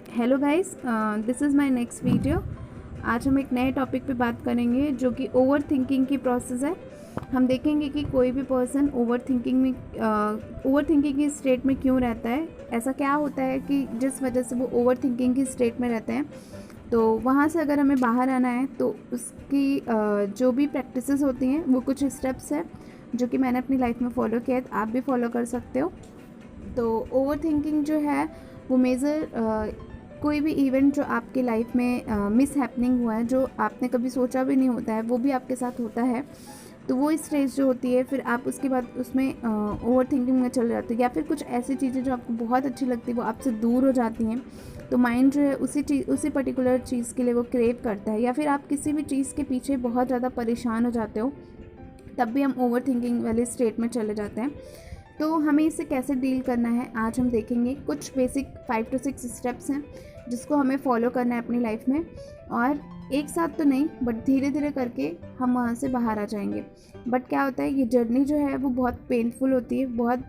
Hello guys, this is my next video. आज हम एक नए टॉपिक पे बात करेंगे जो कि ओवर थिंकिंग की प्रोसेस है। हम देखेंगे कि कोई भी पर्सन ओवर थिंकिंग की स्टेट में क्यों रहता है, ऐसा क्या होता है कि जिस वजह से वो ओवर थिंकिंग की स्टेट में रहते हैं। तो वहाँ से अगर हमें बाहर आना है तो उसकी जो भी प्रैक्टिसेस होती हैं वो कुछ स्टेप्स हैं जो कि मैंने अपनी लाइफ में फॉलो किया है, तो आप भी फॉलो कर सकते हो। तो ओवर थिंकिंग जो है वो कोई भी इवेंट जो आपके लाइफ में मिस हैपनिंग हुआ है, जो आपने कभी सोचा भी नहीं होता है, वो भी आपके साथ होता है। तो वो स्टेज जो होती है, फिर आप उसके बाद उसमें ओवर थिंकिंग में चले जाते हैं, या फिर कुछ ऐसी चीज़ें जो आपको बहुत अच्छी लगती है वो आपसे दूर हो जाती हैं। तो माइंड जो है उसी पर्टिकुलर चीज़ के लिए वो क्रेव करता है, या फिर आप किसी भी चीज़ के पीछे बहुत ज़्यादा परेशान हो जाते हो, तब भी हम ओवर थिंकिंग वाले स्टेट में चले जाते हैं। तो हमें इससे कैसे डील करना है, आज हम देखेंगे। कुछ बेसिक 5 to 6 स्टेप्स हैं जिसको हमें फॉलो करना है अपनी लाइफ में, और एक साथ तो नहीं बट धीरे धीरे करके हम वहाँ से बाहर आ जाएंगे। बट क्या होता है, ये जर्नी जो है वो बहुत पेनफुल होती है, बहुत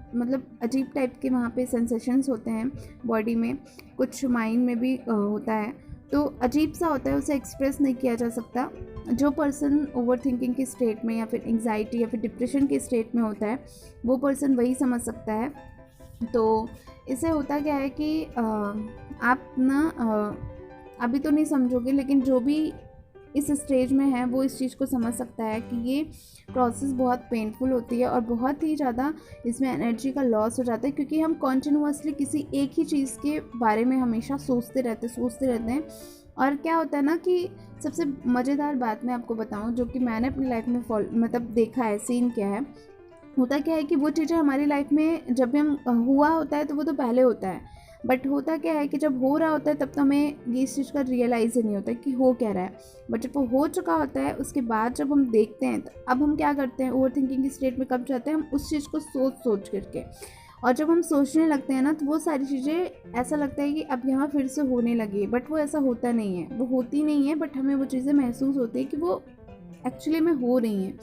अजीब टाइप के वहाँ पे सेंसेशंस होते हैं बॉडी में, कुछ माइंड में भी होता है। तो अजीब सा होता है, उसे एक्सप्रेस नहीं किया जा सकता। जो पर्सन ओवर थिंकिंग की स्टेट में या फिर एंग्जाइटी या फिर डिप्रेशन की स्टेट में होता है, वो पर्सन वही समझ सकता है। तो इससे होता क्या है कि आप अभी तो नहीं समझोगे, लेकिन जो भी इस स्टेज में है वो इस चीज़ को समझ सकता है कि ये प्रोसेस बहुत पेनफुल होती है और बहुत ही ज़्यादा इसमें एनर्जी का लॉस हो जाता है, क्योंकि हम कॉन्टिन्यूसली किसी एक ही चीज़ के बारे में हमेशा सोचते रहते हैं। और क्या होता है ना कि सबसे मज़ेदार बात मैं आपको बताऊं, जो कि मैंने अपनी लाइफ में देखा है, सीन किया है। होता क्या है कि वो चीज़ें हमारी लाइफ में जब भी हम हुआ होता है तो वो तो पहले होता है, बट होता क्या है कि जब हो रहा होता है तब तो हमें ये इस चीज़ का रियलाइज़ ही नहीं होता है कि हो क्या रहा है। बट जब वो हो चुका होता है उसके बाद जब हम देखते हैं, तो अब हम क्या करते हैं, ओवर थिंकिंग की स्टेट में कब जाते हैं, हम उस चीज़ को सोच करके। और जब हम सोचने लगते हैं ना, तो वो सारी चीज़ें ऐसा लगता है कि अब यहाँ फिर से होने लगी है, बट वो ऐसा होता नहीं है, वो होती नहीं है, बट हमें वो चीज़ें महसूस होती है कि वो एक्चुअली में हो रही हैं,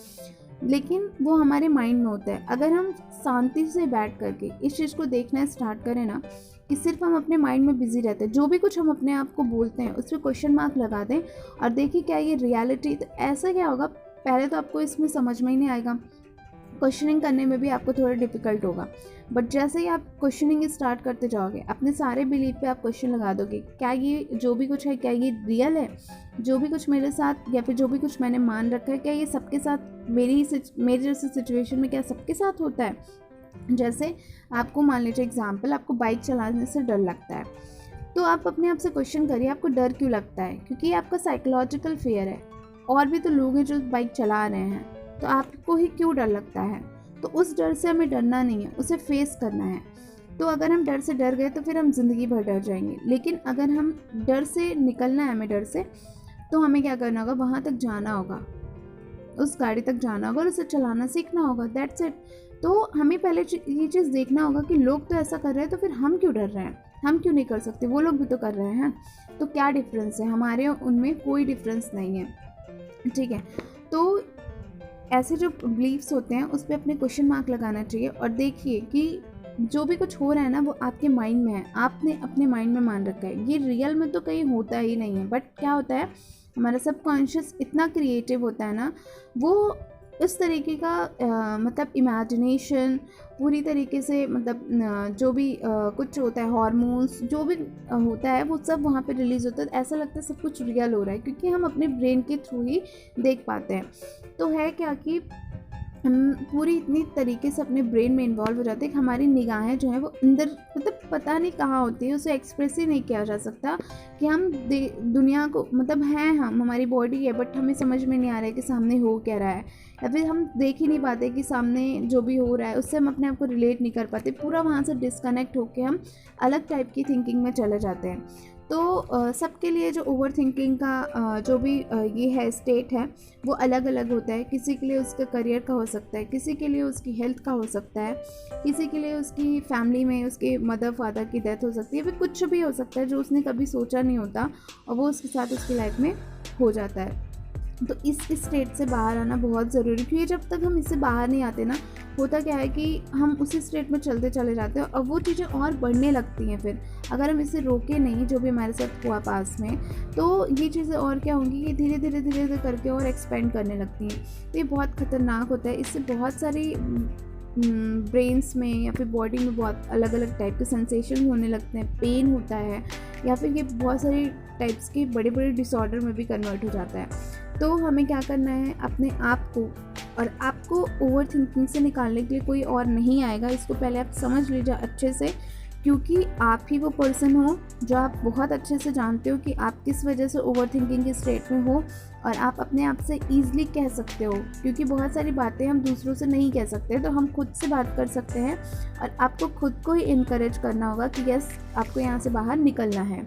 लेकिन वो हमारे माइंड में होता है। अगर हम शांति से बैठ करके इस चीज़ को देखना स्टार्ट करें ना, कि सिर्फ हम अपने माइंड में बिजी रहते हैं, जो भी कुछ हम अपने आप को बोलते हैं उस पर क्वेश्चन मार्क लगा दें और देखिए क्या ये रियलिटी। तो ऐसा क्या होगा, पहले तो आपको इसमें समझ में ही नहीं आएगा, क्वेश्चनिंग करने में भी आपको थोड़ा डिफिकल्ट होगा। बट जैसे ही आप क्वेश्चनिंग स्टार्ट करते जाओगे, अपने सारे बिलीफ पे आप क्वेश्चन लगा दोगे, क्या ये जो भी कुछ है, क्या ये रियल है, जो भी कुछ मेरे साथ या फिर जो भी कुछ मैंने मान रखा है, क्या ये सबके साथ मेरी जैसे सिचुएशन में क्या सबके साथ होता है। जैसे आपको मान लीजिए एग्जाम्पल, आपको बाइक चलाने से डर लगता है, तो आप अपने आप से क्वेश्चन करिए, आपको डर क्यों लगता है, क्योंकि आपका साइकोलॉजिकल फियर है। और भी तो लोग हैं जो बाइक चला रहे हैं, तो आपको ही क्यों डर लगता है। तो उस डर से हमें डरना नहीं है, उसे फेस करना है। तो अगर हम डर से डर गए तो फिर हम ज़िंदगी भर डर जाएंगे, लेकिन अगर हम डर से निकलना है, हमें डर से, तो हमें क्या करना होगा, वहाँ तक जाना होगा, उस गाड़ी तक जाना होगा और उसे चलाना सीखना होगा, दैट्स इट। तो हमें पहले ये चीज़ देखना होगा कि लोग तो ऐसा कर रहे हैं, तो फिर हम क्यों डर रहे हैं, हम क्यों नहीं कर सकते, वो लोग भी तो कर रहे हैं, तो क्या डिफरेंस है, हमारे उनमें कोई डिफरेंस नहीं है। ठीक है। तो ऐसे जो बिलीव्स होते हैं उस पर अपने क्वेश्चन मार्क लगाना चाहिए, और देखिए कि जो भी कुछ हो रहा है ना वो आपके माइंड में है, आपने अपने माइंड में मान रखा है, ये रियल में तो कहीं होता ही नहीं है। बट क्या होता है, हमारा सबकॉन्शियस इतना क्रिएटिव होता है ना, वो उस तरीके का इमेजिनेशन पूरी तरीके से जो भी कुछ होता है, हार्मोन्स जो भी होता है, वो सब वहाँ पे रिलीज़ होता है। ऐसा लगता है सब कुछ रियल हो रहा है, क्योंकि हम अपने ब्रेन के थ्रू ही देख पाते हैं। तो है क्या कि हम पूरी इतनी तरीके से अपने ब्रेन में इन्वॉल्व हो जाते हैं कि हमारी निगाहें जो हैं वो अंदर पता नहीं कहाँ होती है, उसे एक्सप्रेस ही नहीं किया जा सकता कि हम दुनिया को हैं, हम हमारी बॉडी है, बट हमें समझ में नहीं आ रहा है कि सामने हो क्या रहा है, या फिर हम देख ही नहीं पाते कि सामने जो भी हो रहा है उससे हम अपने आप को रिलेट नहीं कर पाते, पूरा वहाँ से डिस्कनेक्ट होकर हम अलग टाइप की थिंकिंग में चले जाते हैं। तो सबके लिए जो ओवर थिंकिंग का जो भी ये है स्टेट है, वो अलग अलग होता है। किसी के लिए उसका करियर का हो सकता है, किसी के लिए उसकी हेल्थ का हो सकता है, किसी के लिए उसकी फैमिली में उसके मदर फादर की डेथ हो सकती है, फिर कुछ भी हो सकता है जो उसने कभी सोचा नहीं होता और वो उसके साथ उसकी लाइफ में हो जाता है। तो इस स्टेट से बाहर आना बहुत ज़रूरी है, क्योंकि जब तक हम इससे बाहर नहीं आते ना, होता क्या है कि हम उसी स्टेट में चलते चले जाते हैं और वो चीज़ें और बढ़ने लगती हैं। फिर अगर हम इसे रोके नहीं, जो भी हमारे साथ हुआ पास में, तो ये चीज़ें और क्या होंगी कि धीरे धीरे धीरे धीरे करके और एक्सपेंड करने लगती हैं। तो ये बहुत ख़तरनाक होता है। इससे बहुत सारी ब्रेन्स में या फिर बॉडी में बहुत अलग अलग टाइप के सेंसेशन होने लगते हैं, पेन होता है, या फिर ये बहुत सारे टाइप्स के बड़े बड़े डिसऑर्डर में भी कन्वर्ट हो जाता है। तो हमें क्या करना है, अपने आप को, और आपको ओवर थिंकिंग से निकालने के लिए कोई और नहीं आएगा, इसको पहले आप समझ लीजिए अच्छे से, क्योंकि आप ही वो पर्सन हो जो आप बहुत अच्छे से जानते हो कि आप किस वजह से ओवर थिंकिंग के स्टेट में हो, और आप अपने आप से ईज़िली कह सकते हो, क्योंकि बहुत सारी बातें हम दूसरों से नहीं कह सकते, तो हम खुद से बात कर सकते हैं। और आपको खुद को ही इनकरेज करना होगा कि यस, आपको यहाँ से बाहर निकलना है।